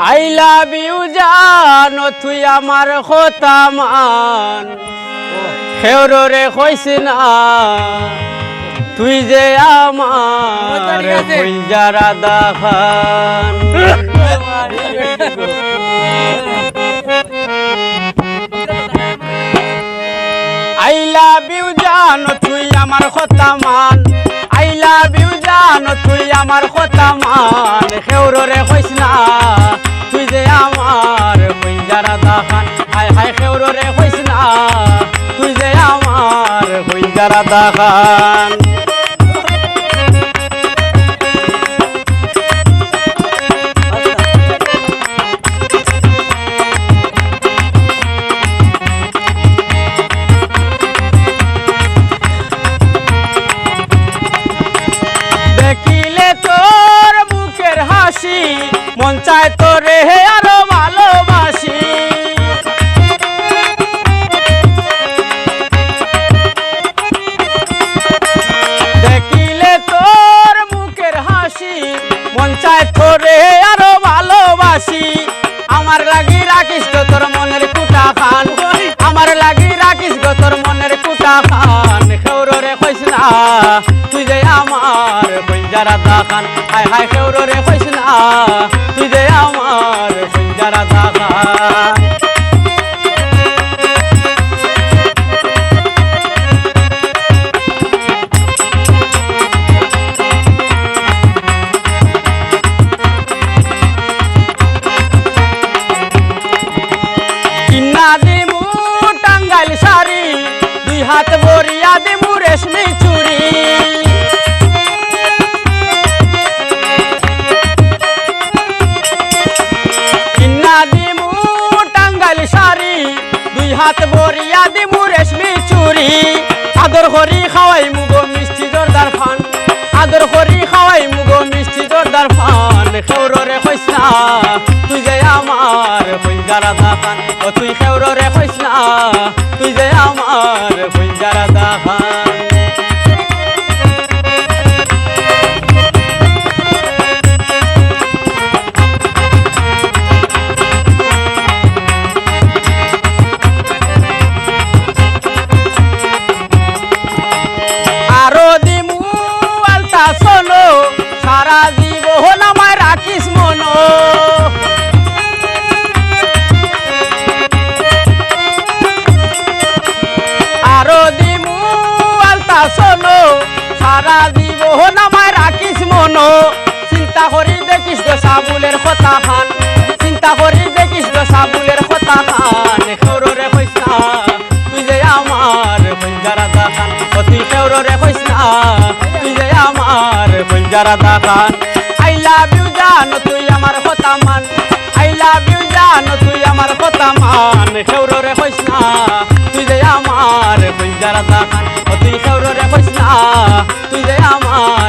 I love you জান তুই আমার কথা মান খেউরে কইস না তুই যে আমার কইজারা দাখান আই লাভ ইউ জান তুই আমার কথা মান আই লাভ ইউ জান তুই আমার কথা মান খেউরে কইস না তুই যে আমার কইজারা দাখান হায় হায় খেউরে কইস না তুই যে আমার কইজারা দাখান দেখিলে তোর বুকের হাসি মন চায় তোরে আরো ভালোবাসি দেখিলে তোর বুকের হাসি মন চায় তোরে আরো ভালোবাসি আমার লাগি রাখিস তো তোর মনের কুটা খান আমার লাগি রাখিস গো তোর মনের কুটা খান খেউরে কইস না তুই যে আমার কইজারা দাখান হায় হায় খেউরে কইস না তুই যে আমার কইজারা দাখান কিন্না দিমু টাঙ্গাইল শাড়ি দুই হাত বরিয়া দিমু রেশমি চুড়ি কিন্না দিমু টাঙ্গাইল শাড়ি দুই হাত বরিয়া দিমু রেশমি চুড়ি আদর করি খাওয়াই মুগো মিষ্টি জোরদার ফান আদর করি খাওয়াই মুগো মিষ্টি জোরদার ফান খেউরে কইস না তুই যে আমার কইজারা দাখান ও তুই খেউরে কইস না তুই যে আমার কইজারা দাখান আরো দিমু আলতা শোনো সারা জীবন আমায় রাখিস মনো আরো দিমু আলতা শোনো সারা জীবন আমায় রাখিস মনো চিন্তা করি দেখিস গো সাবুলের কথা খান চিন্তা করি দেখিস গো সাবুলের কথা খান খেউরে কইস না তুই যে আমার কইজারা দাখান ও তুই খেউরে কইস না তুই যে আমার কইজারা দাখান আই লাভ ইউ জান তুই আমার কথা মান আই লাভ ইউ জান তুই আমার কথা মান খেউরে কইস না তুই যে আমার কইজারা দাখান ও তুই খেউরে কইস না তুই যে আমার